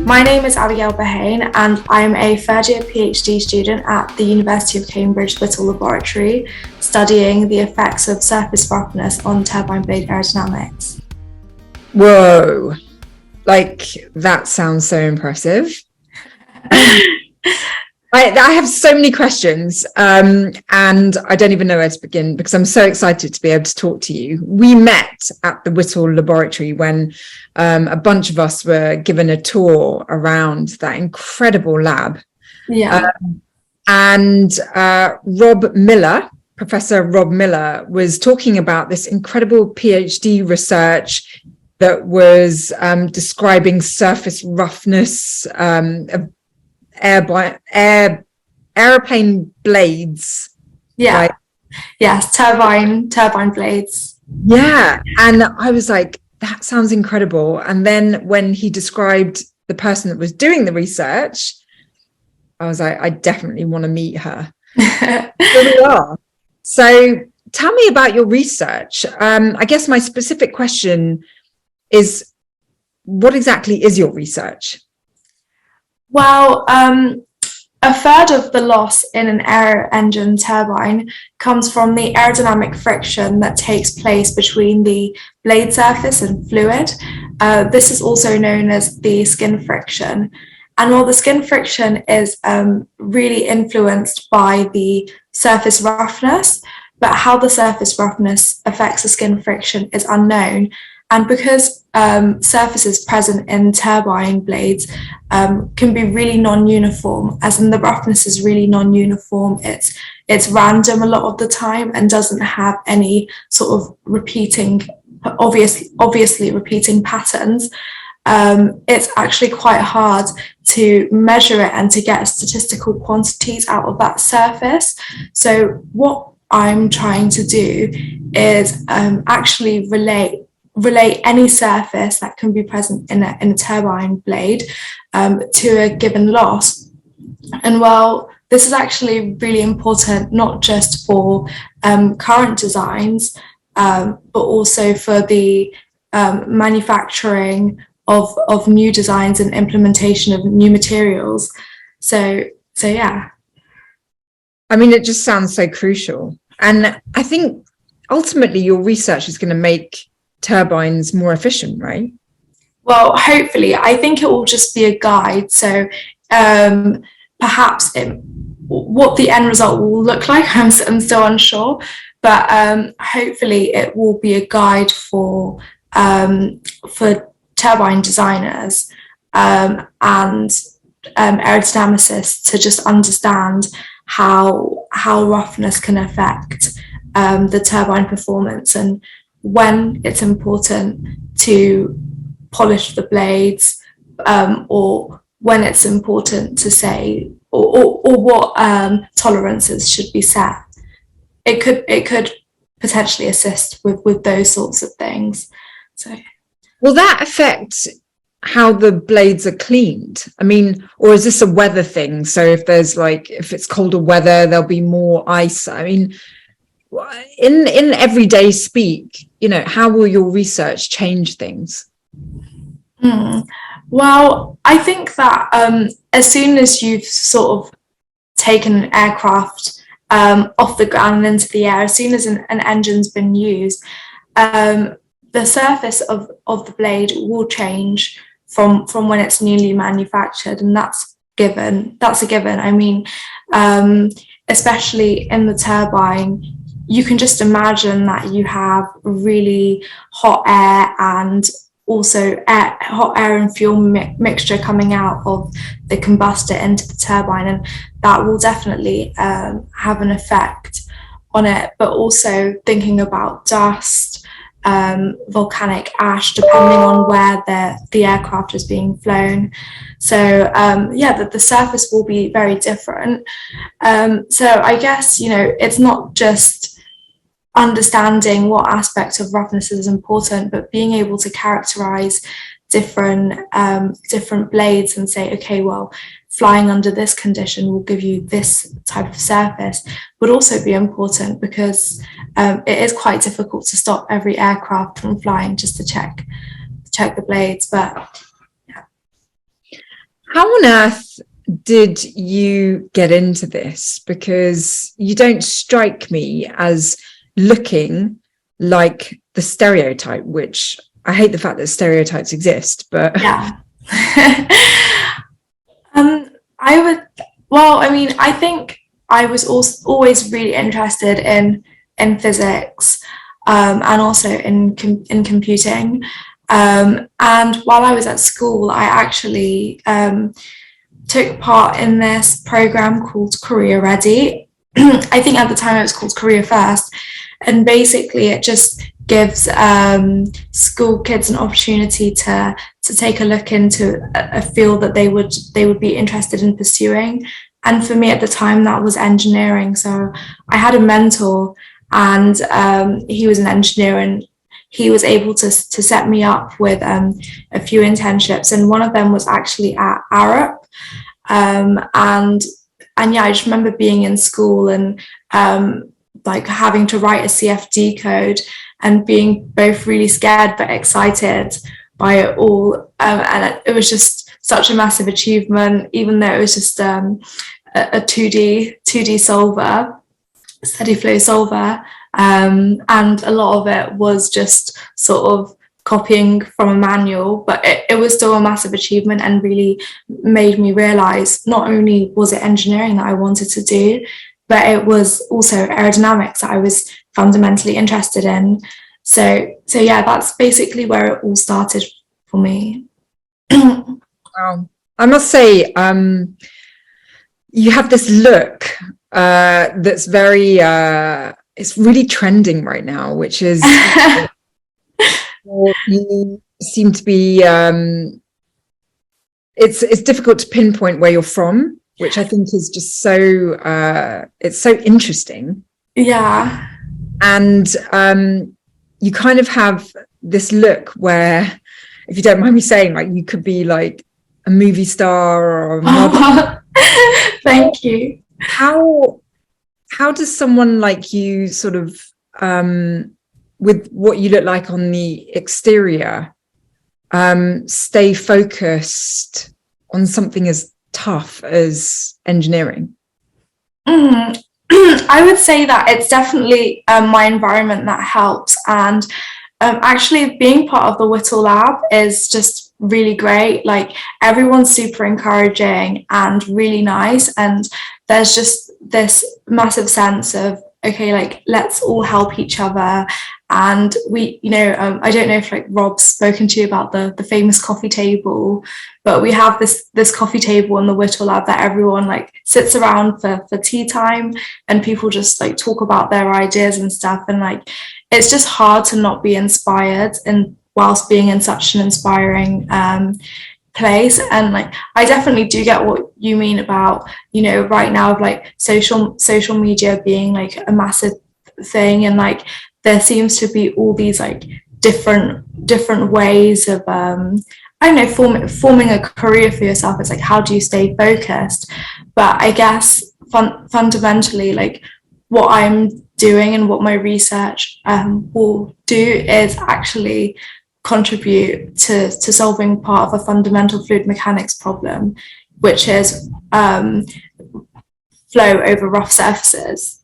My name is Abigail Berhane and I'm a third year PhD student at the University of Cambridge Whittle Laboratory, studying the effects of surface roughness on turbine blade aerodynamics. Whoa, that sounds so impressive. I have so many questions and I don't even know where to begin because I'm so excited to be able to talk to you. We met at the Whittle Laboratory when a bunch of us were given a tour around that incredible lab. Yeah. Professor Rob Miller was talking about this incredible PhD research that was describing surface roughness of airplane blades. Yeah. Right? Yes, turbine blades. Yeah. And I was like, that sounds incredible. And then when he described the person that was doing the research, I was like, I definitely want to meet her. Here we are. So tell me about your research. I guess my specific question is, what exactly is your research? Well, a third of the loss in an aero engine turbine comes from the aerodynamic friction that takes place between the blade surface and fluid. This is also known as the skin friction. And while the skin friction is really influenced by the surface roughness, but how the surface roughness affects the skin friction is unknown. And because surfaces present in turbine blades can be really non-uniform, as in the roughness is really non-uniform, it's random a lot of the time and doesn't have any sort of obviously repeating patterns. It's actually quite hard to measure it and to get statistical quantities out of that surface. So what I'm trying to do is actually relate any surface that can be present in a turbine blade to a given loss. And while this is actually really important, not just for current designs, but also for the manufacturing of new designs and implementation of new materials. So yeah. I mean, it just sounds so crucial. And I think ultimately your research is going to make turbines more efficient, right? Well, hopefully. I think it will just be a guide. So perhaps what the end result will look like, I'm still unsure. But hopefully it will be a guide for turbine designers and aerodynamicists to just understand how roughness can affect the turbine performance and when it's important to polish the blades, or when it's important to say, or what tolerances should be set. It could potentially assist with those sorts of things. So, will that affect how the blades are cleaned? I mean, or is this a weather thing? So if it's colder weather, there'll be more ice. I mean, in everyday speak, how will your research change things? Well, I think that as soon as you've sort of taken an aircraft off the ground and into the air, as soon as an engine's been used, the surface of the blade will change from when it's newly manufactured, and that's a given. I mean, especially in the turbine, you can just imagine that you have really hot air and also hot air and fuel mixture coming out of the combustor into the turbine, and that will definitely have an effect on it. But also thinking about dust, volcanic ash, depending on where the aircraft is being flown. So the surface will be very different. So I guess it's not just understanding what aspect of roughness is important, but being able to characterize different blades and say, okay, well, flying under this condition will give you this type of surface, would also be important because it is quite difficult to stop every aircraft from flying just to check the blades. But yeah. How on earth did you get into this? Because you don't strike me as looking like the stereotype, which I hate the fact that stereotypes exist, but Yeah. I would, well, I mean, I think I was also always really interested in physics, and also in computing. And while I was at school, I actually took part in this program called Career Ready. I think at the time it was called Career First, and basically it just gives school kids an opportunity to take a look into a field that they would be interested in pursuing. And for me at the time, that was engineering. So I had a mentor, and he was an engineer, and he was able to set me up with a few internships, and one of them was actually at Arup. And yeah, I just remember being in school and like having to write a CFD code and being both really scared but excited by it all. And it was just such a massive achievement, even though it was just a 2D solver, steady flow solver. And a lot of it was just sort of copying from a manual, but it was still a massive achievement and really made me realize not only was it engineering that I wanted to do, but it was also aerodynamics that I was fundamentally interested in. So yeah, that's basically where it all started for me. wow. I must say, you have this look that's very, it's really trending right now, which is you seem to be, it's difficult to pinpoint where you're from, which I think is just so, it's so interesting. Yeah. And you kind of have this look where, if you don't mind me saying, like you could be like a movie star or a model. Thank you. How does someone like you sort of, with what you look like on the exterior, stay focused on something as tough as engineering? I would say that it's definitely my environment that helps, and actually being part of the Whittle Lab is just really great. Like everyone's super encouraging and really nice, and there's just this massive sense of, okay, like let's all help each other. And we, I don't know if like Rob's spoken to you about the famous coffee table, but we have this coffee table in the Whittle Lab that everyone like sits around for tea time, and people just like talk about their ideas and stuff. And like it's just hard to not be inspired and whilst being in such an inspiring place. And like I definitely do get what you mean about, right now, like social media being like a massive thing, and like there seems to be all these like different ways of I don't know, forming a career for yourself. It's like, how do you stay focused? But I guess fundamentally, like what I'm doing and what my research will do is actually contribute to solving part of a fundamental fluid mechanics problem, which is flow over rough surfaces,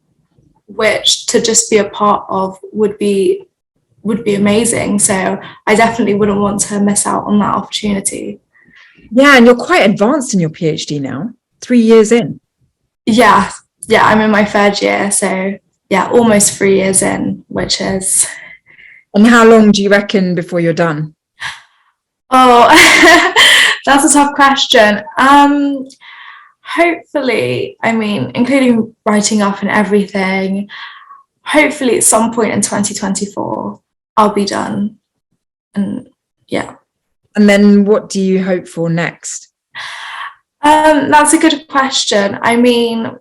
which to just be a part of would be amazing. So I definitely wouldn't want to miss out on that opportunity. Yeah, and you're quite advanced in your PhD now, 3 years in. Yeah, I'm in my third year, so yeah, almost 3 years in, which is. And how long do you reckon before you're done? Oh, that's a tough question. Hopefully, I mean, including writing up and everything, hopefully at some point in 2024, I'll be done. And yeah. And then what do you hope for next? That's a good question. I mean,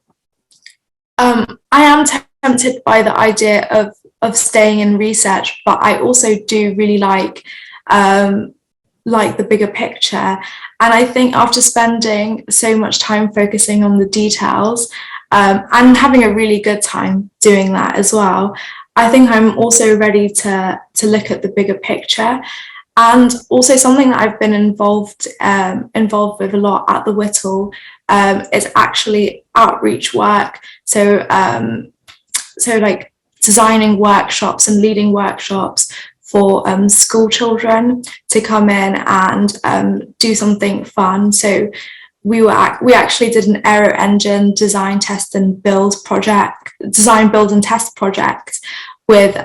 I am tempted by the idea of staying in research, but I also do really like the bigger picture. And I think after spending so much time focusing on the details and having a really good time doing that as well, I think I'm also ready to look at the bigger picture. And also something that I've been involved with a lot at the Whittle is actually outreach work. So like designing workshops and leading workshops for school children to come in and do something fun. So we actually did an aero engine design, build, and test project with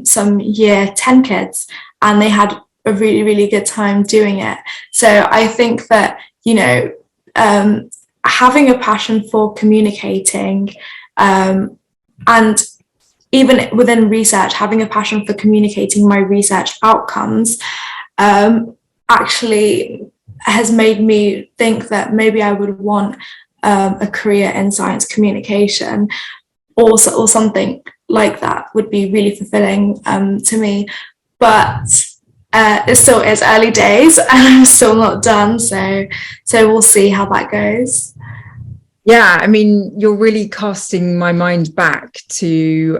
some year 10 kids, and they had a really, really good time doing it. So I think that, you know, having a passion for communicating, and even within research, having a passion for communicating my research outcomes, actually has made me think that maybe I would want a career in science communication, or something like that would be really fulfilling to me. But it still is early days and I'm still not done, so we'll see how that goes. Yeah, I mean, you're really casting my mind back to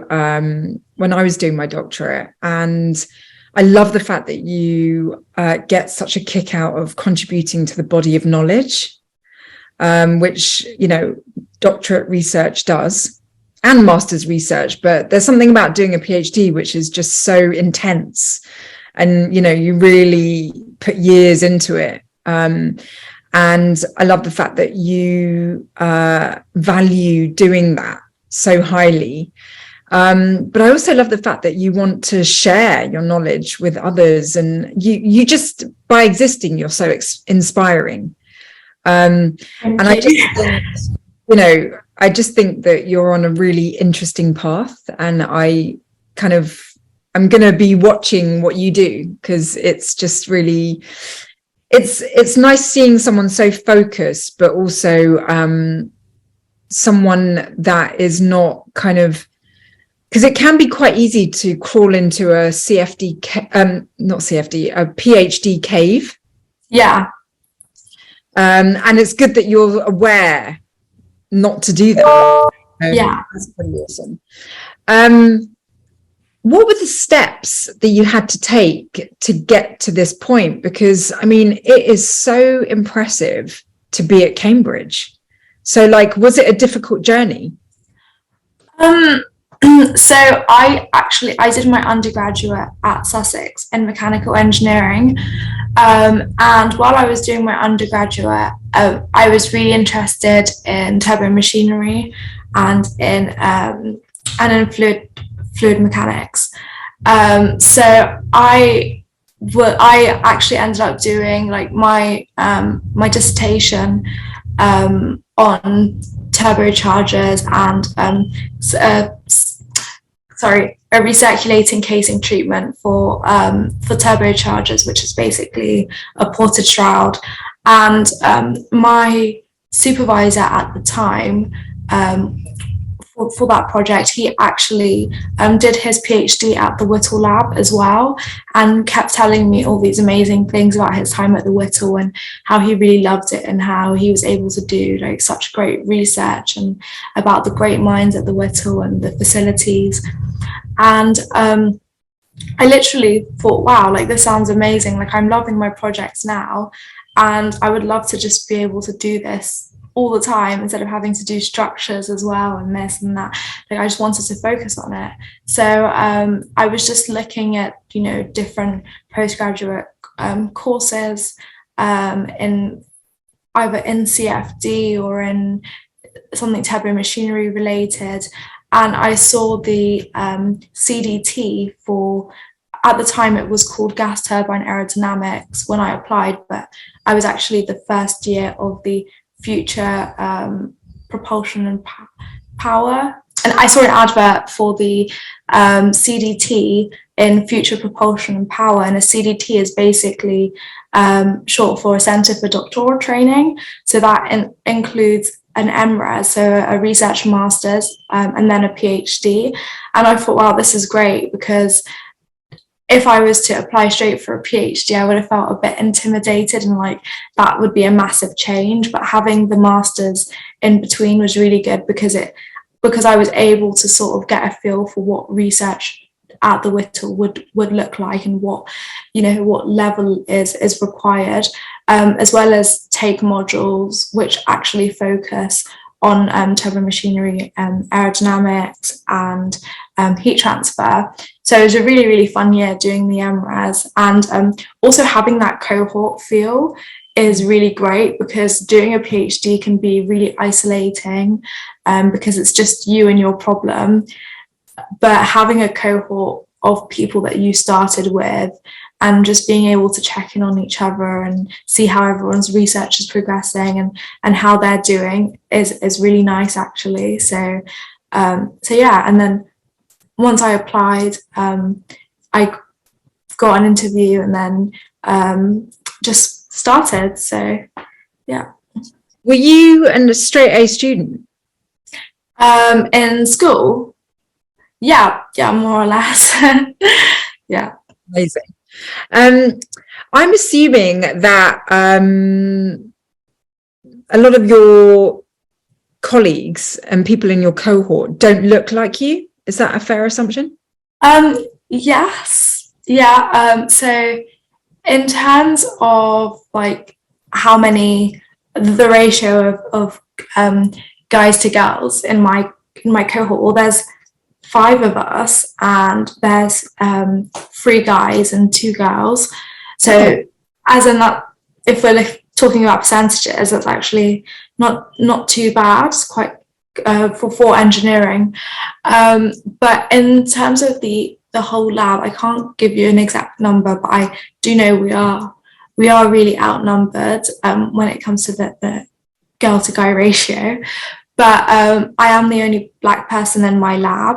when I was doing my doctorate, and I love the fact that you get such a kick out of contributing to the body of knowledge, which, you know, doctorate research does, and master's research, but there's something about doing a PhD which is just so intense, and, you know, you really put years into it. And I love the fact that you value doing that so highly. But I also love the fact that you want to share your knowledge with others, and you just, by existing, you're so inspiring. And I just think, you know, I just think that you're on a really interesting path, and I'm going to be watching what you do, because it's just really, it's nice seeing someone so focused, but also someone that is not kind of, because it can be quite easy to crawl into a a PhD cave. Yeah. And it's good that you're aware not to do that. Yeah. That's pretty awesome. What were the steps that you had to take to get to this point? Because, I mean, it is so impressive to be at Cambridge. So, like, was it a difficult journey? So I did my undergraduate at Sussex in mechanical engineering, and while I was doing my undergraduate, I was really interested in turbo machinery and in fluid mechanics. So I actually ended up doing like my dissertation on turbochargers and a recirculating casing treatment for turbochargers, which is basically a ported shroud. And my supervisor at the time, for that project, he actually did his PhD at the Whittle lab as well, and kept telling me all these amazing things about his time at the Whittle and how he really loved it, and how he was able to do like such great research and about the great minds at the Whittle and the facilities. And I literally thought, wow, like this sounds amazing. Like I'm loving my projects now, and I would love to just be able to do this all the time instead of having to do structures as well and this and that. Like I just wanted to focus on it. So I was just looking at, you know, different postgraduate courses in either in CFD or in something turbo machinery related. And I saw the CDT for, at the time it was called gas turbine aerodynamics when I applied, but I was actually the first year of the future propulsion and power, and I saw an advert for the CDT in future propulsion and power, and a CDT is basically short for a Centre for Doctoral Training, so that includes an MRes, so a research master's, and then a PhD. And I thought, wow, this is great, because if I was to apply straight for a PhD, I would have felt a bit intimidated, and like that would be a massive change. But having the masters in between was really good, because I was able to sort of get a feel for what research at the Whittle would look like, and what, you know, what level is required, as well as take modules which actually focus on turbo machinery, aerodynamics, and heat transfer. So it was a really, really fun year doing the MRes, and also having that cohort feel is really great, because doing a PhD can be really isolating, because it's just you and your problem. But having a cohort of people that you started with, and just being able to check in on each other and see how everyone's research is progressing, and how they're doing is really nice, actually. So yeah, and then once I applied, I got an interview, and then just started. So yeah. Were you a straight A student? In school? Yeah, more or less. Yeah. Amazing. I'm assuming that a lot of your colleagues and people in your cohort don't look like you. Is that a fair assumption? Yes. Yeah. So in terms of like how many, the ratio of guys to girls in my cohort, well, there's 5 of us, and there's 3 guys and 2 girls. So as in that, if we're talking about percentages, that's actually not too bad. It's quite for engineering. But in terms of the whole lab, I can't give you an exact number, but I do know we are really outnumbered when it comes to the girl to guy ratio. But I am the only black person in my lab.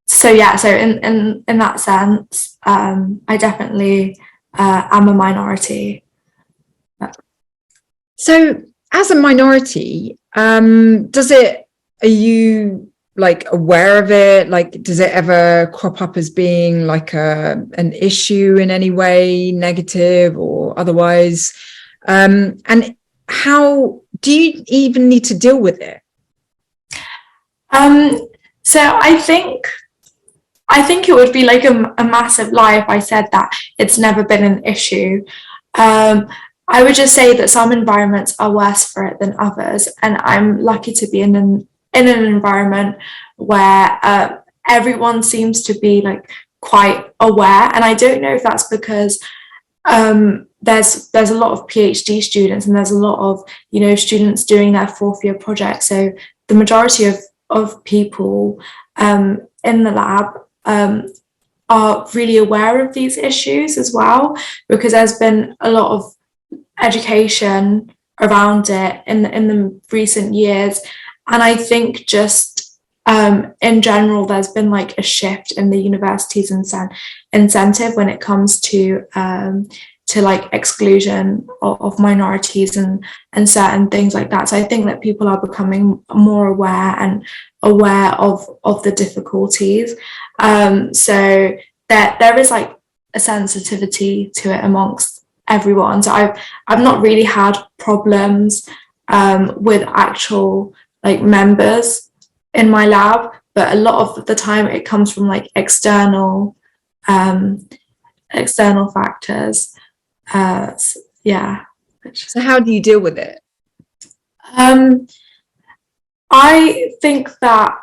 So yeah, so in that sense, I definitely am a minority. So as a minority, are you like aware of it? Like, does it ever crop up as being like an issue in any way, negative or otherwise? And how do you even need to deal with it? So I think it would be like a massive lie if I said that it's never been an issue. I would just say that some environments are worse for it than others, and I'm lucky to be in an environment where everyone seems to be like quite aware. And I don't know if that's because there's a lot of PhD students, and there's a lot of, you know, students doing their 4th year project. So the majority of people in the lab are really aware of these issues as well, because there's been a lot of education around it in the recent years. And I think just in general, there's been like a shift in the university's incentive when it comes to like exclusion of minorities and certain things like that. So I think that people are becoming more aware of the difficulties. So there is like a sensitivity to it amongst everyone. So I've not really had problems with actual like members in my lab, but a lot of the time it comes from like external factors. Yeah. So how do you deal with it? I think that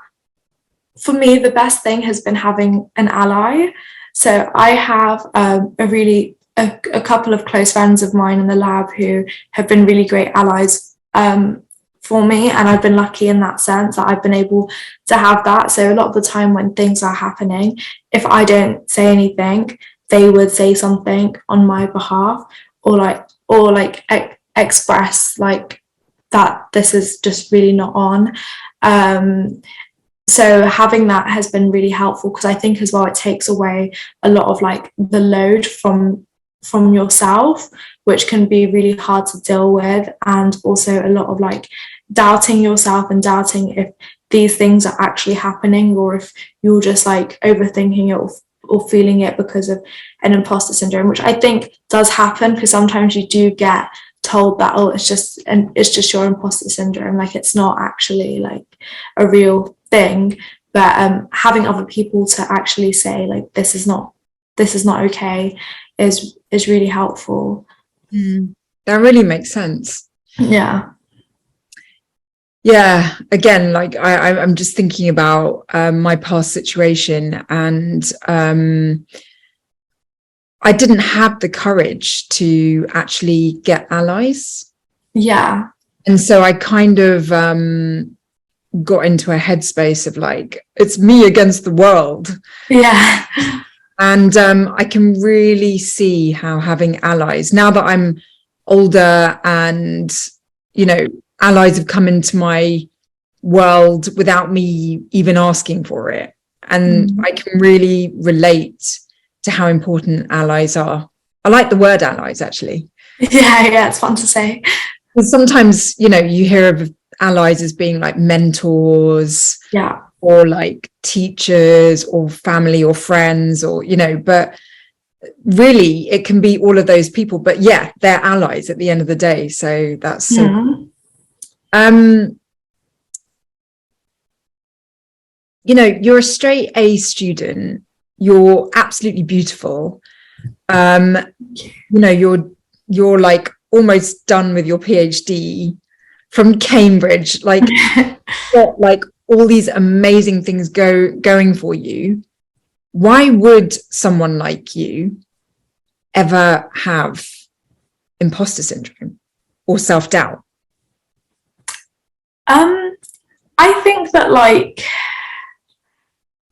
for me, the best thing has been having an ally. So I have a couple of close friends of mine in the lab who have been really great allies for me, and I've been lucky in that sense that I've been able to have that. So a lot of the time when things are happening, if I don't say anything, they would say something on my behalf, or express like that this is just really not on. So having that has been really helpful, because I think as well it takes away a lot of like the load from yourself, which can be really hard to deal with, and also a lot of like doubting yourself and doubting if these things are actually happening, or if you're just like overthinking it or feeling it because of an imposter syndrome, which I think does happen, because sometimes you do get told that, oh, it's just your imposter syndrome, like it's not actually like a real thing, but having other people to actually say like this is not okay is really helpful. That really makes sense. Yeah. Yeah, again, like I'm just thinking about my past situation, and I didn't have the courage to actually get allies. Yeah. And so I kind of got into a headspace of like, it's me against the world. Yeah. And I can really see how having allies, now that I'm older and, you know, allies have come into my world without me even asking for it. And I can really relate to how important allies are. I like the word allies, actually. Yeah, it's fun to say. Because sometimes, you know, you hear of allies as being like mentors, yeah, or like teachers or family or friends, or, you know, but really it can be all of those people. But yeah, they're allies at the end of the day. So that's so you know, you're a straight A student, you're absolutely beautiful. You know, you're like almost done with your PhD from Cambridge, like got like all these amazing things going for you. Why would someone like you ever have imposter syndrome or self-doubt? I think that like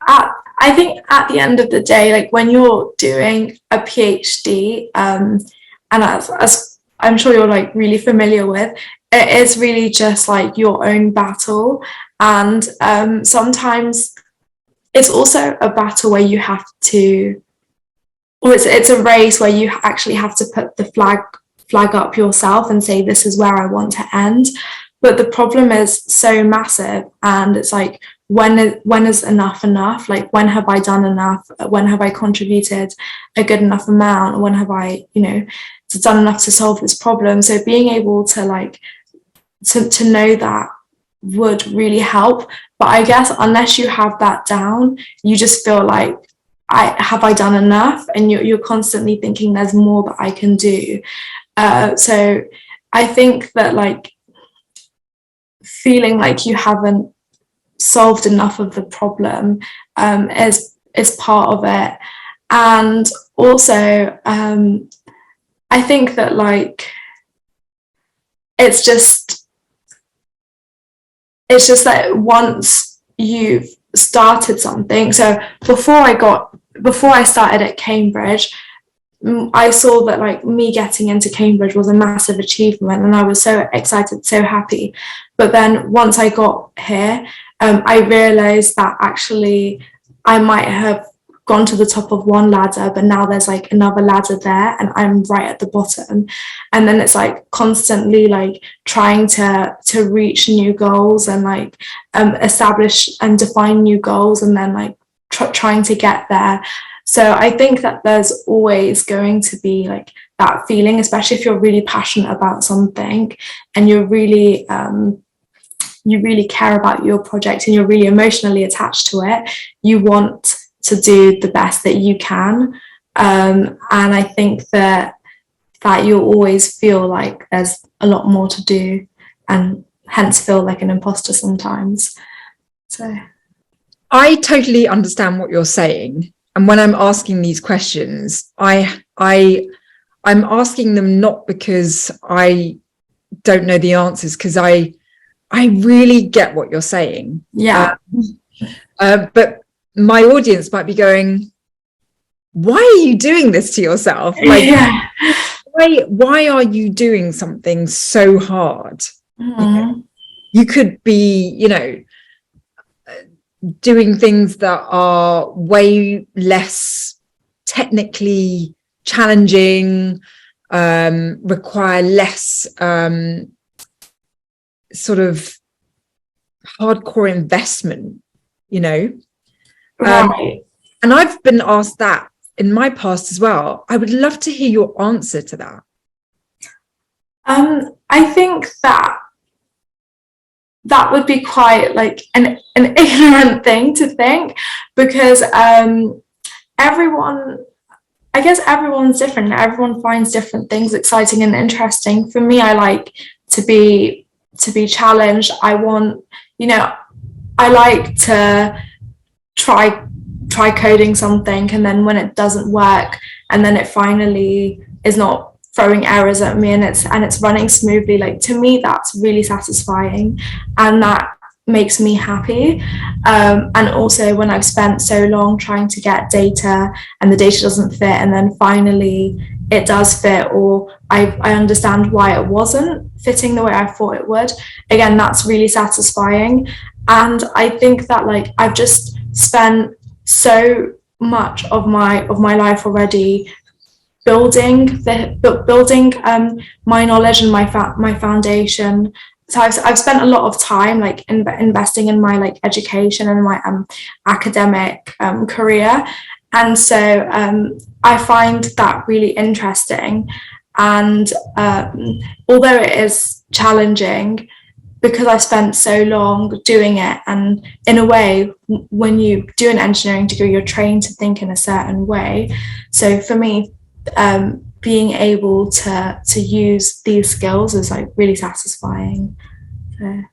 I think at the end of the day, like when you're doing a PhD, and as I'm sure you're like really familiar with, it is really just like your own battle. And sometimes it's also a battle where you have to, or it's a race where you actually have to put the flag up yourself and say, this is where I want to end. But the problem is so massive, and it's like, when is enough? Like, when have I done enough? When have I contributed a good enough amount? When have I, you know, done enough to solve this problem? So being able to like to know that would really help. But I guess unless you have that down, you just feel like, I done enough? And you're constantly thinking there's more that I can do. So I think that like feeling like you haven't solved enough of the problem is part of it. And also I think that like it's just that once you've started something, so before I started at Cambridge, I saw that like me getting into Cambridge was a massive achievement, and I was so excited, so happy. But then once I got here, I realized that actually I might have gone to the top of one ladder, but now there's like another ladder there and I'm right at the bottom. And then it's like constantly like trying to reach new goals and like establish and define new goals, and then like trying to get there. So I think that there's always going to be like that feeling, especially if you're really passionate about something and you really care about your project and you're really emotionally attached to it. You want to do the best that you can, and I think that you'll always feel like there's a lot more to do, and hence feel like an imposter sometimes. So I totally understand what you're saying. And when I'm asking these questions, I'm asking them not because I don't know the answers, because I really get what you're saying. yeah. But my audience might be going, why are you doing this to yourself? Like, yeah. why are you doing something so hard? You could be, you know, doing things that are way less technically challenging, require less sort of hardcore investment, you know. Right. And I've been asked that in my past as well. I would love to hear your answer to that. I think that that would be quite like an ignorant thing to think, because everyone, I guess everyone's different. Everyone finds different things exciting and interesting. For me, I like to be challenged. I want, you know, I like to try coding something, and then when it doesn't work, and then it finally is not throwing errors at me, and it's running smoothly, like, to me that's really satisfying, and that makes me happy. And also when I've spent so long trying to get data and the data doesn't fit, and then finally it does fit, or I understand why it wasn't fitting the way I thought it would, again, that's really satisfying. And I think that, like, I've just spent so much of my life already building my knowledge and my foundation. So I've spent a lot of time, like, investing in my, like, education and my academic career, and so I find that really interesting. And although it is challenging, because I spent so long doing it, and in a way, when you do an engineering degree, you're trained to think in a certain way. So for me, being able to use these skills is, like, really satisfying. So,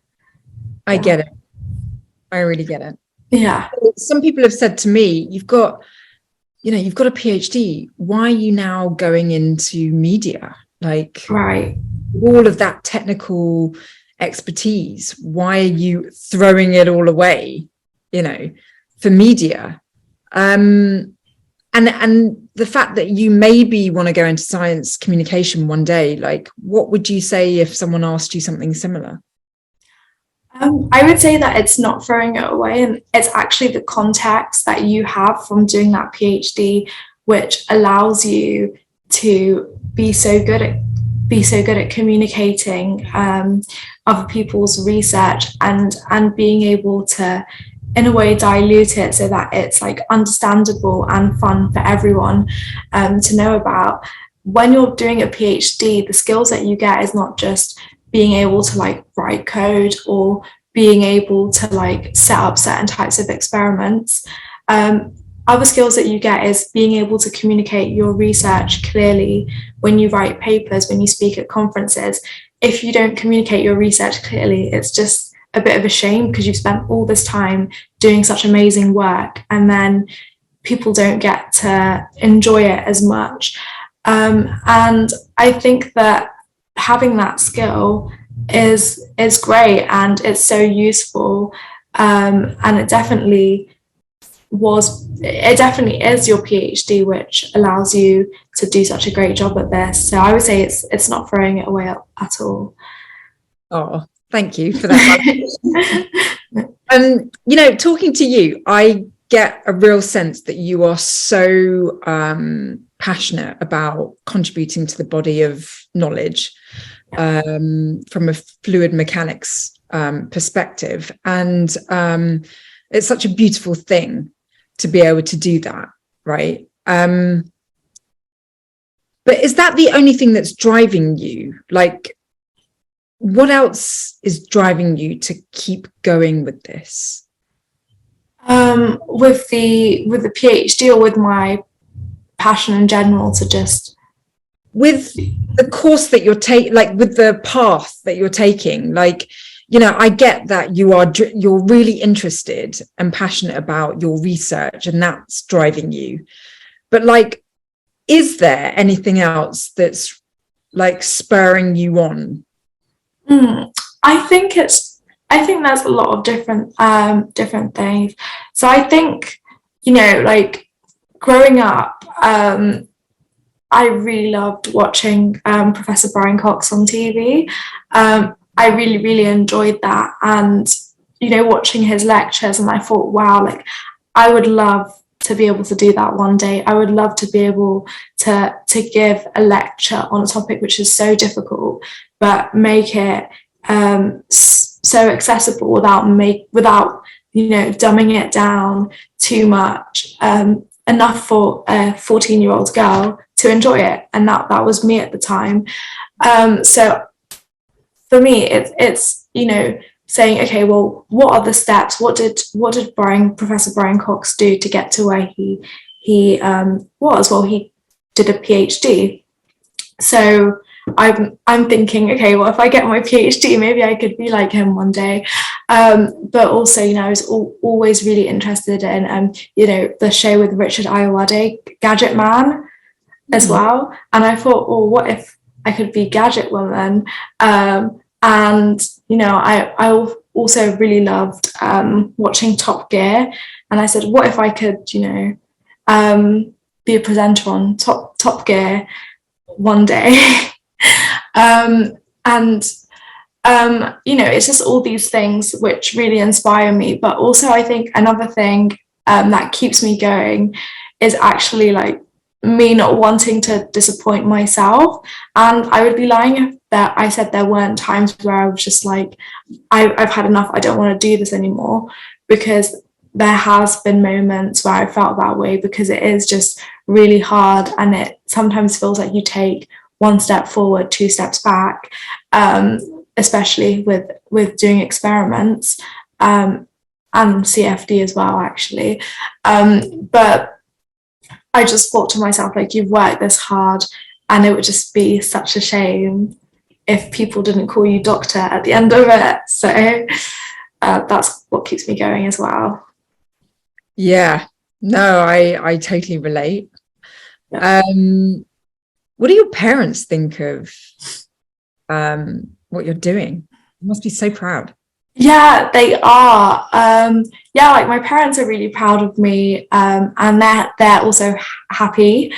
I get it. I really get it. Yeah. Some people have said to me, you've got a PhD. Why are you now going into media? Like, right. All of that technical expertise, why are you throwing it all away, for media? And the fact that you maybe want to go into science communication one day, like, what would you say if someone asked you something similar? I would say that it's not throwing it away, and it's actually the context that you have from doing that PhD, which allows you to be so good at communicating other people's research, and being able to, in a way, dilute it so that it's, like, understandable and fun for everyone to know about. When you're doing a PhD, the skills that you get is not just being able to, like, write code, or being able to, like, set up certain types of experiments. Other skills that you get is being able to communicate your research clearly when you write papers, when you speak at conferences. If you don't communicate your research clearly, it's just a bit of a shame, because you've spent all this time doing such amazing work, and then people don't get to enjoy it as much. And I think that having that skill is great, and it's so useful, and it definitely is your PhD, which allows you to do such a great job at this. So I would say it's not throwing it away at all. Oh, thank you for that. Talking to you, I get a real sense that you are so passionate about contributing to the body of knowledge from a fluid mechanics perspective, and it's such a beautiful thing to be able to do that, right? But is that the only thing that's driving you? Like, what else is driving you to keep going with this? With the PhD, or with my passion in general, to just with the course that you're taking, like with the path that you're taking, like, I get that you're really interested and passionate about your research, and that's driving you. But, like, is there anything else that's, like, spurring you on? I think there's a lot of different things. So I think, like, growing up, I really loved watching Professor Brian Cox on TV. I really, really enjoyed that, and watching his lectures, and I thought, wow, like, I would love to be able to do that one day. I would love to be able to give a lecture on a topic which is so difficult, but make it so accessible without dumbing it down too much, enough for a 14-year-old girl to enjoy it. And that was me at the time. So for me, it's saying, okay, well, what are the steps? What did Professor Brian Cox do to get to where he was? Well, he did a PhD. So I'm thinking, okay, well, if I get my PhD, maybe I could be like him one day. But also, I was always really interested in, the show with Richard Ayoade, Gadget Man, as well. And I thought, oh, what if I could be Gadget Woman? And I also really loved watching Top Gear, and I said, what if I could, be a presenter on Top Gear one day? It's just all these things which really inspire me. But also, I think another thing that keeps me going is actually like me not wanting to disappoint myself. And I would be lying if that I said there weren't times where I was just like, I've had enough, I don't want to do this anymore, because there has been moments where I felt that way, because it is just really hard, and it sometimes feels like you take one step forward, two steps back, especially with doing experiments, and CFD as well, actually. But I just thought to myself, like, you've worked this hard, and it would just be such a shame if people didn't call you doctor at the end of it. So that's what keeps me going as well. Yeah, no, I totally relate. Yeah. What do your parents think of what you're doing? You must be so proud. Yeah, they are. Like my parents are really proud of me, and they're also happy.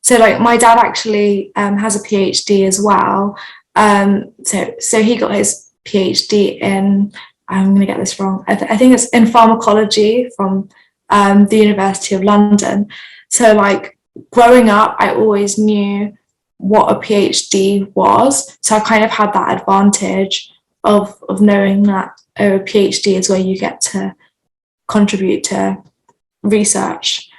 So like my dad actually has a PhD as well. So he got his PhD in, I'm going to get this wrong, I think it's in pharmacology from the University of London. So like growing up, I always knew what a PhD was. So I kind of had that advantage of knowing that a PhD is where you get to contribute to research.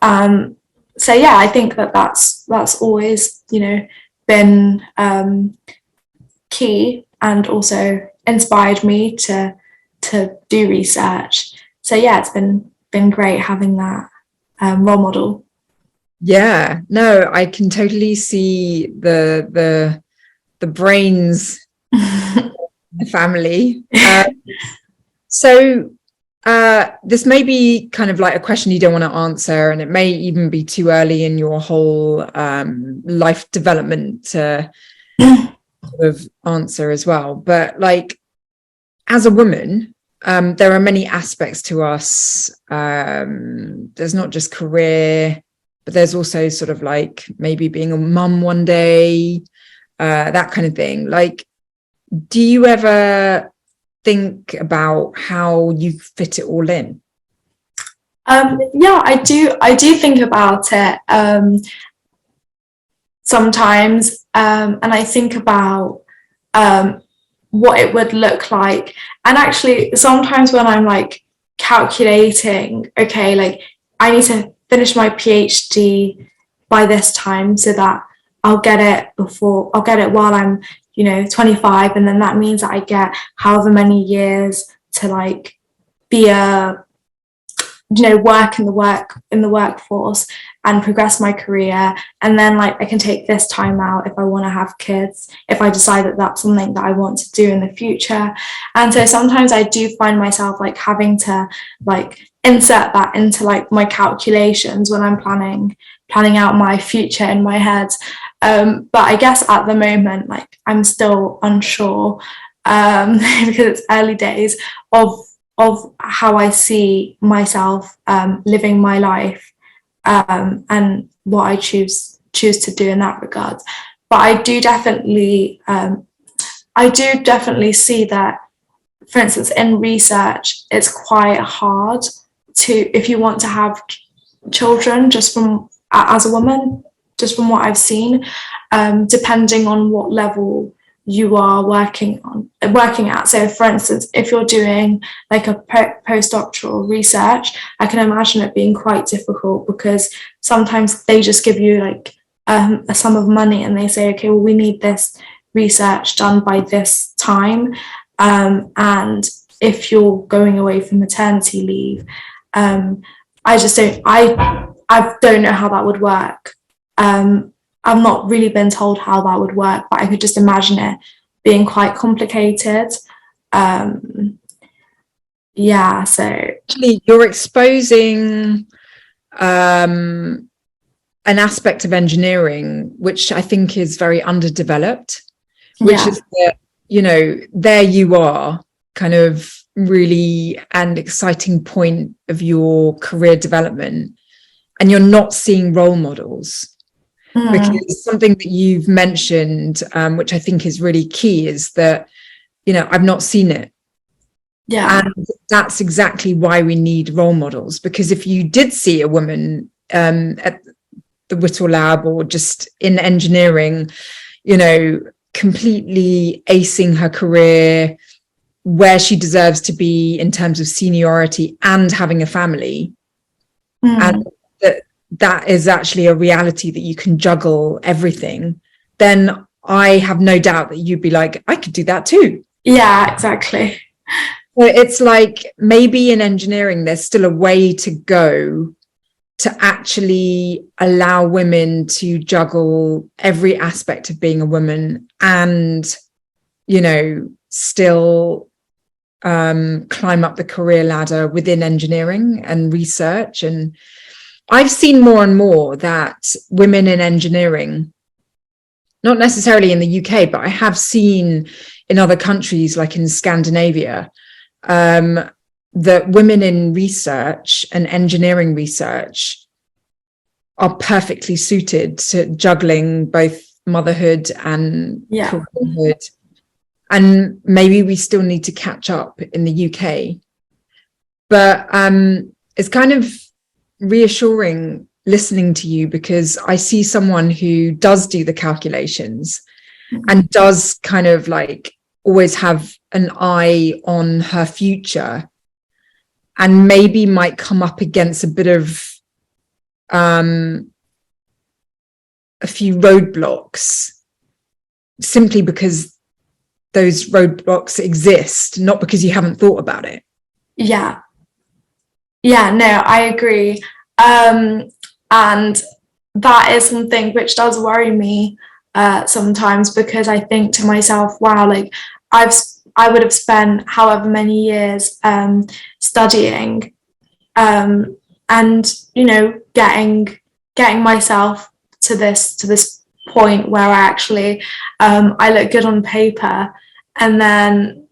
So yeah, I think that's always, been key, and also inspired me to do research. So yeah, it's been great having that role model. Yeah, no, I can totally see the brains the family. So this may be kind of like a question you don't want to answer, and it may even be too early in your whole life development to sort of answer as well. But like, as a woman, there are many aspects to us. There's not just career, but there's also sort of like maybe being a mum one day, that kind of thing. Like, do you ever think about how you fit it all in? Yeah, I do think about it sometimes, and I think about what it would look like. And actually, sometimes when I'm like calculating, okay, like I need to finish my PhD by this time so that I'll get it while I'm 25, and then that means that I get however many years to like be work in the workforce and progress my career, and then like I can take this time out if I want to have kids, if I decide that that's something that I want to do in the future. And so sometimes I do find myself like having to like insert that into like my calculations when I'm planning out my future in my head. But I guess at the moment, like I'm still unsure, because it's early days of how I see myself living my life, and what I choose to do in that regard. But I do definitely see that, for instance, in research, it's quite hard if you want to have children, just from as a woman, just from what I've seen, depending on what level you are working at. So for instance, if you're doing like a postdoctoral research, I can imagine it being quite difficult, because sometimes they just give you like a sum of money and they say, okay, well, we need this research done by this time. And if you're going away for maternity leave, I don't know how that would work. I've not really been told how that would work, but I could just imagine it being quite complicated. Yeah, so actually you're exposing an aspect of engineering which I think is very underdeveloped, which is that, you know, there you are, kind of really an exciting point of your career development, and you're not seeing role models. Because something that you've mentioned, which I think is really key, is that, you know, I've not seen it. Yeah. And that's exactly why we need role models, because if you did see a woman at the Whittle Lab or just in engineering, you know, completely acing her career where she deserves to be in terms of seniority and having a family, and that is actually a reality that you can juggle everything, then I have no doubt that you'd be like, I could do that too. Yeah, exactly. So it's like, maybe in engineering, there's still a way to go to actually allow women to juggle every aspect of being a woman and, you know, still climb up the career ladder within engineering and research. And I've seen more and more that women in engineering, not necessarily in the UK, but I have seen in other countries, like in Scandinavia, that women in research and engineering research are perfectly suited to juggling both motherhood and careerhood. And maybe we still need to catch up in the UK. But it's kind of reassuring listening to you, because I see someone who does do the calculations and does kind of like always have an eye on her future, and maybe might come up against a bit of a few roadblocks simply because those roadblocks exist, not because you haven't thought about it. Yeah, no, I agree. And that is something which does worry me sometimes, because I think to myself, wow, like I would have spent however many years studying, and, you know, getting myself to this point where I actually I look good on paper, and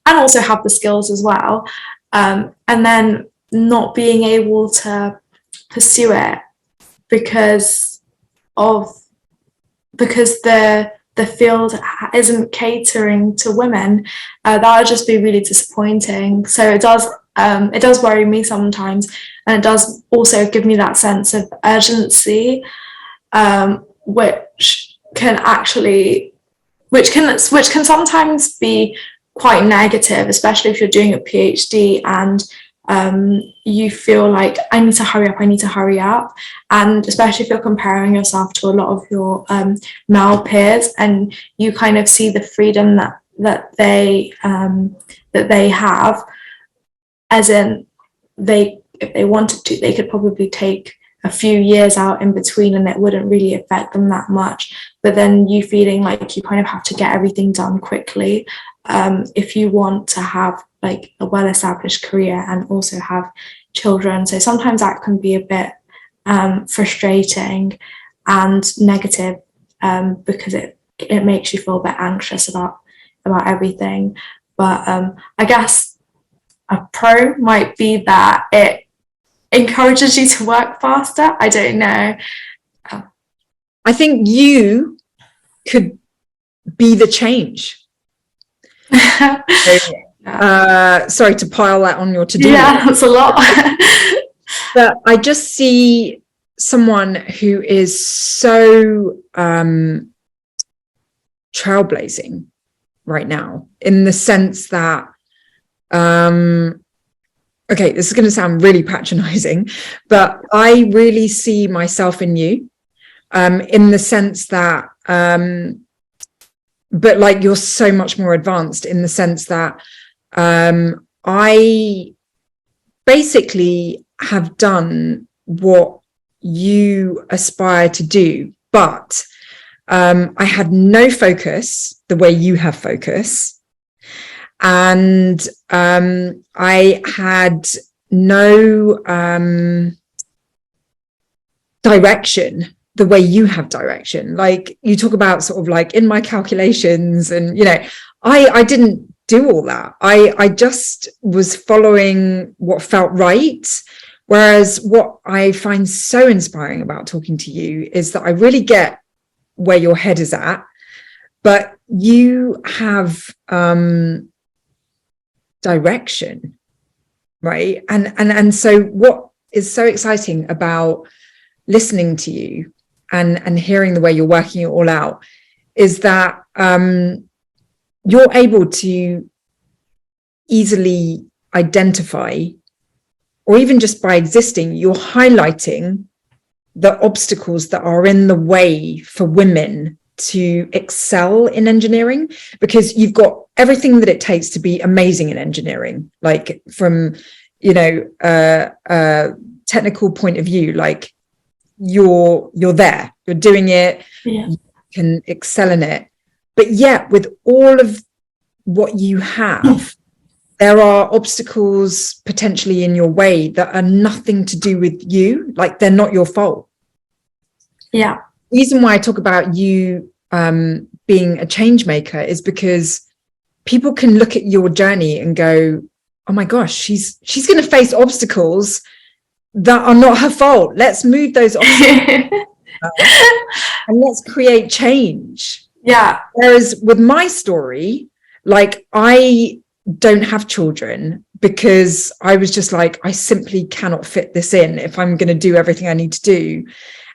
also have the skills as well, and then not being able to pursue it because the field isn't catering to women. That would just be really disappointing. So it does worry me sometimes, and it does also give me that sense of urgency, which can sometimes be quite negative, especially if you're doing a PhD and you feel like I need to hurry up, and especially if you're comparing yourself to a lot of your male peers, and you kind of see the freedom that they have, as in if they wanted to, they could probably take a few years out in between and it wouldn't really affect them that much. But then you feeling like you kind of have to get everything done quickly if you want to have like a well-established career and also have children. So sometimes that can be a bit frustrating and negative, because it makes you feel a bit anxious about everything. But I guess a pro might be that it encourages you to work faster. I don't know. I think you could be the change. Sorry to pile that on your to-do list. Yeah, that's a lot. But I just see someone who is so trailblazing right now, in the sense that okay, this is going to sound really patronizing, but I really see myself in you, in the sense that but like you're so much more advanced in the sense that I basically have done what you aspire to do, but I had no focus the way you have focus, and I had no direction the way you have direction. Like you talk about sort of like in my calculations, and you know, I didn't do all that. I just was following what felt right. Whereas what I find so inspiring about talking to you is that I really get where your head is at, but you have direction, right? And so what is so exciting about listening to you and hearing the way you're working it all out is that you're able to easily identify, or even just by existing, you're highlighting the obstacles that are in the way for women to excel in engineering, because you've got everything that it takes to be amazing in engineering, like from, you know, technical point of view, like you're there, you're doing it, you can excel in it. But yet with all of what you have, there are obstacles potentially in your way that are nothing to do with you, like they're not your fault. Yeah. The reason why I talk about you being a change maker is because people can look at your journey and go, oh my gosh, she's going to face obstacles that are not her fault. Let's move those obstacles and let's create change. Yeah. Whereas with my story, like I don't have children because I was just like, I simply cannot fit this in if I'm going to do everything I need to do.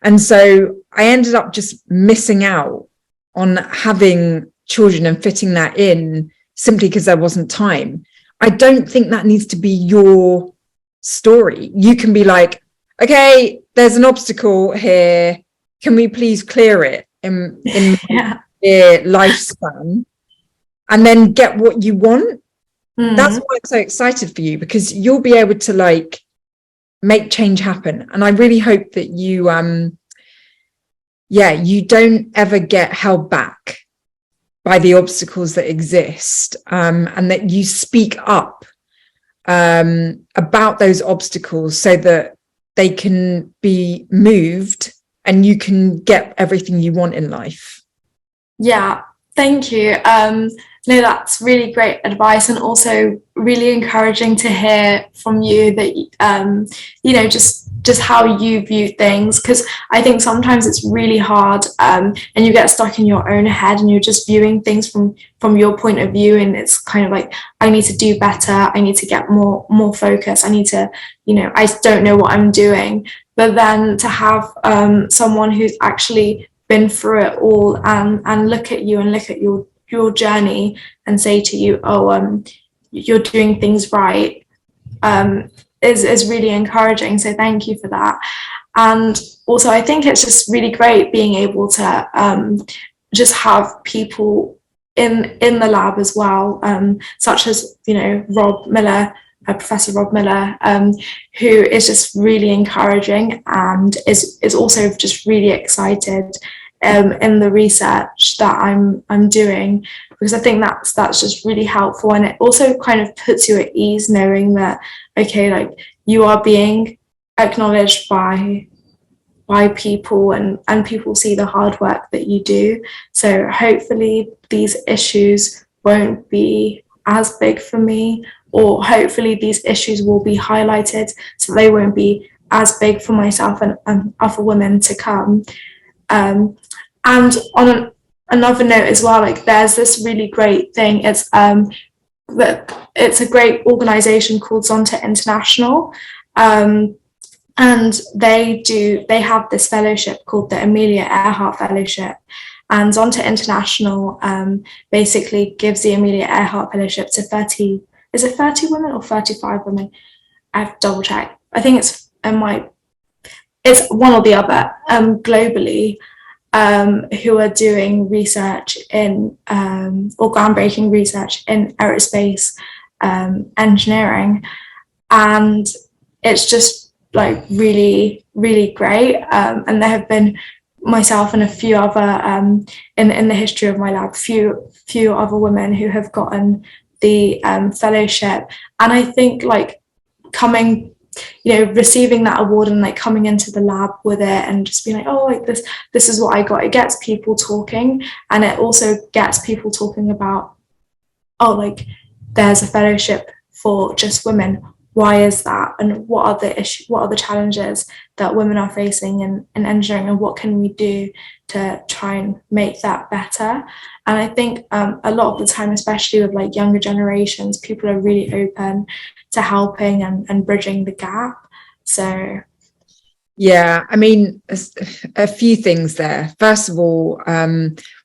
And so I ended up just missing out on having children and fitting that in simply because there wasn't time. I don't think that needs to be your story. You can be like, okay, there's an obstacle here. Can we please clear it in my lifespan? And then get what you want. That's why I'm so excited for you, because you'll be able to like make change happen. And I really hope that you you don't ever get held back by the obstacles that exist, and that you speak up about those obstacles so that they can be moved and you can get everything you want in life. Yeah, thank you. No, that's really great advice, and also really encouraging to hear from you that you know, just how you view things, because I think sometimes it's really hard, and you get stuck in your own head and you're just viewing things from your point of view, and it's kind of like, I need to do better, I need to get more focus, I need to, you know, I don't know what I'm doing. But then to have someone who's actually been through it all and look at you and look at your journey and say to you, oh, you're doing things right, is really encouraging. So thank you for that. And also I think it's just really great being able to just have people in the lab as well, such as, you know, Rob Miller, Professor Rob Miller, who is just really encouraging and is also just really excited in the research that I'm doing, because I think that's just really helpful, and it also kind of puts you at ease knowing that, okay, like you are being acknowledged by people, and people see the hard work that you do. So hopefully these issues won't be as big for me, or hopefully these issues will be highlighted so they won't be as big for myself and other women to come. And on another note as well, like there's this really great thing, it's that it's a great organization called Zonta International, and they have this fellowship called the Amelia Earhart Fellowship, and Zonta International basically gives the Amelia Earhart Fellowship to 30 women or 35 women? I have to double check. I think it's one or the other, globally. who are doing research in or groundbreaking research in aerospace engineering, and it's just like really, really great. And there have been myself and a few other in the history of my lab, few other women who have gotten the fellowship. And I think like receiving that award and like coming into the lab with it and just being like, oh, like this is what I got. It gets people talking, and it also gets people talking about, oh, like there's a fellowship for just women. Why is that? And what are the challenges that women are facing in engineering, and what can we do to try and make that better? And I think a lot of the time, especially with like younger generations, people are really open to helping and bridging the gap. So yeah, I mean, a few things there. First of all,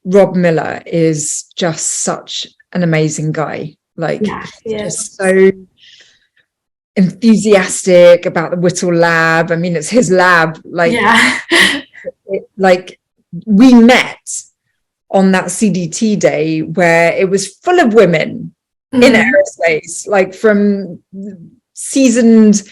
Rob Miller is just such an amazing guy. Like, just so enthusiastic about the Whittle lab. I mean, it's his lab. Like, like we met on that CDT day where it was full of women in aerospace, like from seasoned,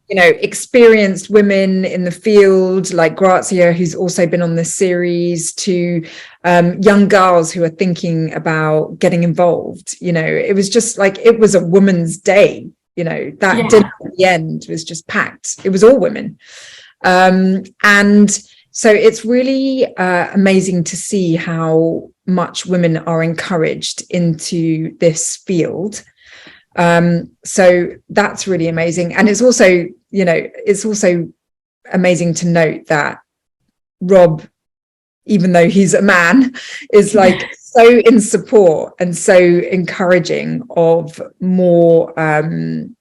experienced women in the field, like Grazia, who's also been on this series, to young girls who are thinking about getting involved. It was just like, it was a woman's day. That dinner at the end was just packed. It was all women. And so it's really amazing to see how much women are encouraged into this field. So that's really amazing. And it's also, amazing to note that Rob, even though he's a man, is like so in support and so encouraging of more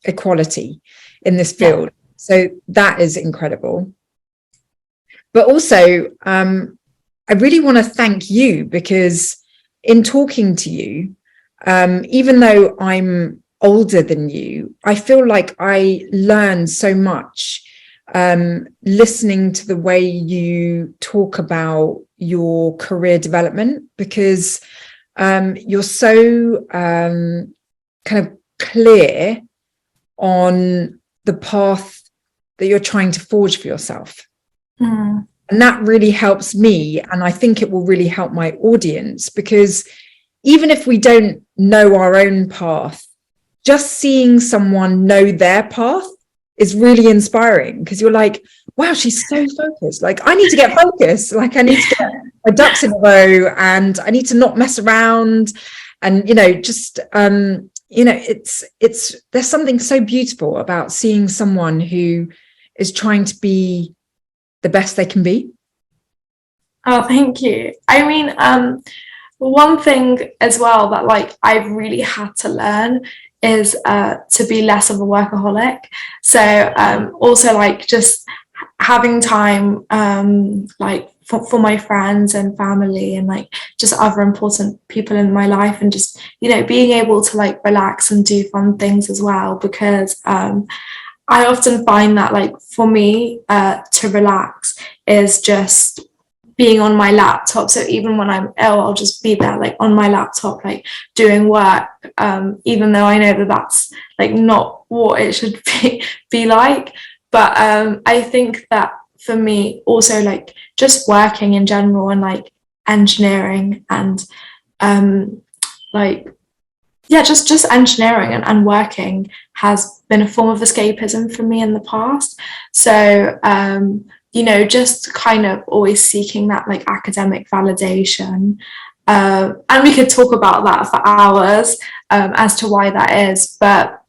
equality in this field. So that is incredible. But also, I really want to thank you, because in talking to you, even though I'm older than you, I feel like I learned so much listening to the way you talk about your career development, because you're so kind of clear on the path that you're trying to forge for yourself. And that really helps me, and I think it will really help my audience, because even if we don't know our own path, just seeing someone know their path is really inspiring, because you're like, wow, she's so focused. Like, I need to get focused. Like, I need to get my ducks in a row, and I need to not mess around. And, it's there's something so beautiful about seeing someone who is trying to be the best they can be. Oh, thank you. I mean, one thing as well that like I've really had to learn is to be less of a workaholic. So also like just having time like for my friends and family and like just other important people in my life, and just being able to like relax and do fun things as well, because I often find that like for me to relax is just being on my laptop. So even when I'm ill, I'll just be there like on my laptop, like doing work, even though I know that that's like not what it should be like. But I think that for me also, like just working in general and like engineering and just engineering and working has been a form of escapism for me in the past. So just kind of always seeking that like academic validation, and we could talk about that for hours as to why that is. But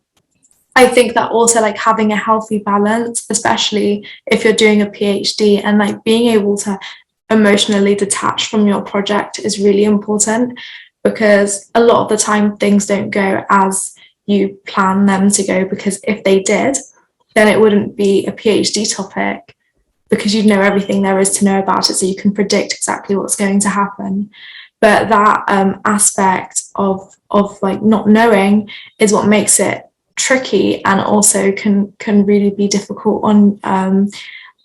I think that also like having a healthy balance, especially if you're doing a PhD, and like being able to emotionally detach from your project is really important, because a lot of the time things don't go as you plan them to go, because if they did, then it wouldn't be a PhD topic, because you'd know everything there is to know about it, so you can predict exactly what's going to happen. But that aspect of like not knowing is what makes it tricky, and also can really be difficult on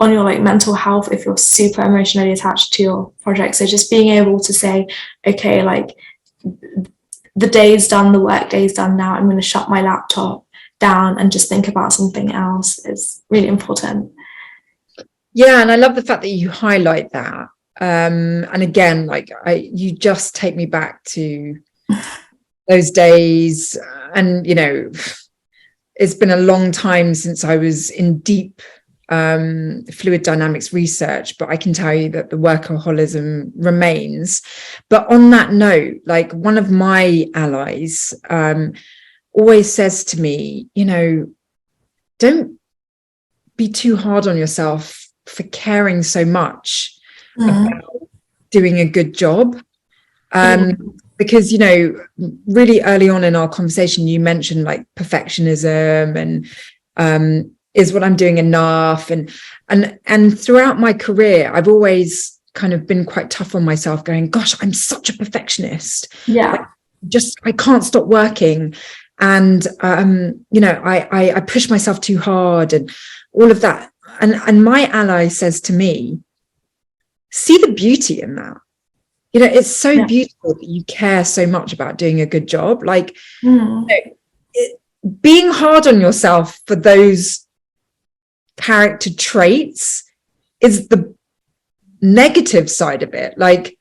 on your like mental health if you're super emotionally attached to your project. So just being able to say, okay, like the day's done, the work day's done, now I'm going to shut my laptop down and just think about something else is really important. Yeah, and I love the fact that you highlight that. And again, like you just take me back to those days. And, you know, it's been a long time since I was in deep fluid dynamics research, but I can tell you that the workaholism remains. But on that note, like one of my allies always says to me, you know, don't be too hard on yourself for caring so much about doing a good job. Because, you know, really early on in our conversation, you mentioned like perfectionism and is what I'm doing enough? And throughout my career, I've always kind of been quite tough on myself, going, gosh, I'm such a perfectionist. Yeah. I can't stop working. And, you know, I push myself too hard and all of that. And my ally says to me, see the beauty in that. You know, it's so beautiful that you care so much about doing a good job. Like, you know, being hard on yourself for those character traits is the negative side of it. Like,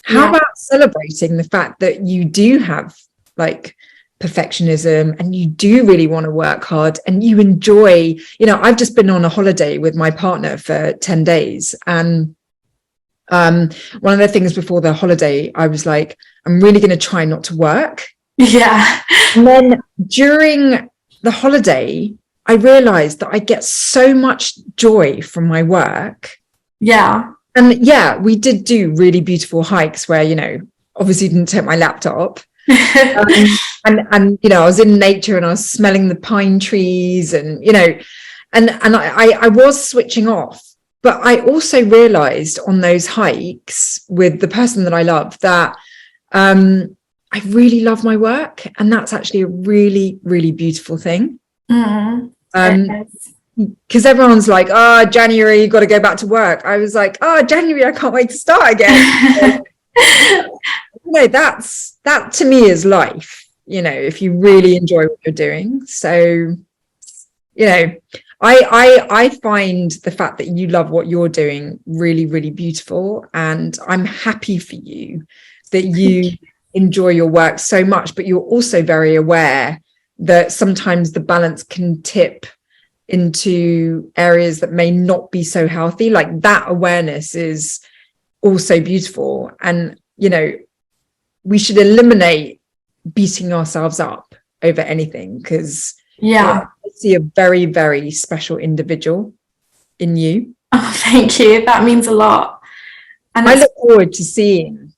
how about celebrating the fact that you do have like perfectionism and you do really want to work hard and you enjoy, you know, I've just been on a holiday with my partner for 10 days. And one of the things before the holiday, I was like, I'm really going to try not to work. Yeah. And then during the holiday, I realized that I get so much joy from my work. Yeah. And yeah, we did do really beautiful hikes where, you know, obviously didn't take my laptop. And you know, I was in nature and I was smelling the pine trees and, you know, and I was switching off. But I also realized on those hikes with the person that I love that I really love my work. And that's actually a really, really beautiful thing. Because everyone's like, oh, January, you got to go back to work. I was like, oh, January, I can't wait to start again. You know, that to me is life, you know, if you really enjoy what you're doing. So, you know, I find the fact that you love what you're doing really, really beautiful. And I'm happy for you that you enjoy your work so much, but you're also very aware that sometimes the balance can tip into areas that may not be so healthy. Like that awareness is also beautiful. And, you know, we should eliminate beating ourselves up over anything because you know, I see a very, very special individual in you. Oh, thank you. That means a lot. And I look forward to seeing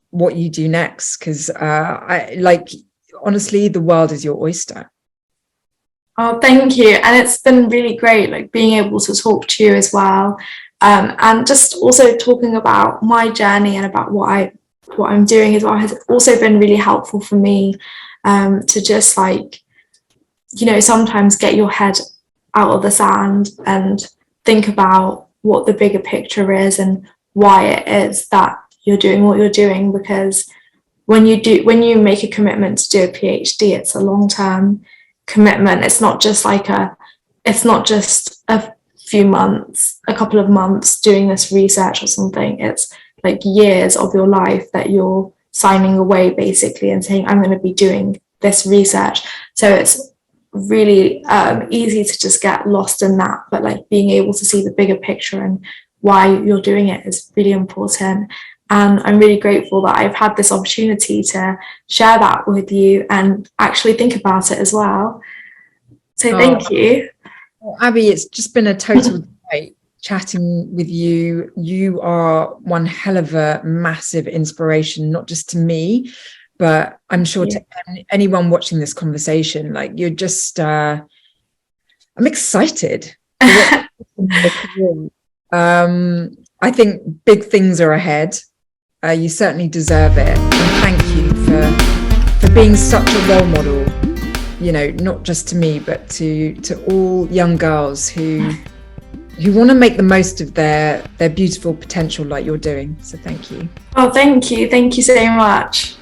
what you do next because I like, honestly, the world is your oyster. Oh, thank you. And it's been really great, like being able to talk to you as well. And just also talking about my journey and about what I'm doing as well has also been really helpful for me to just like, you know, sometimes get your head out of the sand and think about what the bigger picture is and why it is that you're doing what you're doing. Because when you make a commitment to do a PhD, it's a long-term commitment. It's not just a few months, a couple of months doing this research or something. It's like years of your life that you're signing away basically and saying, I'm going to be doing this research. So it's really easy to just get lost in that, but like being able to see the bigger picture and why you're doing it is really important. And I'm really grateful that I've had this opportunity to share that with you and actually think about it as well. So thank you. Well, Abby, it's just been a total delight chatting with you. You are one hell of a massive inspiration, not just to me, but I'm sure to anyone watching this conversation. Like you're just, I'm excited. I think big things are ahead. You certainly deserve it. And thank you for being such a role model, you know, not just to me, but to all young girls who who want to make the most of their beautiful potential like you're doing. So thank you. Oh, thank you so much.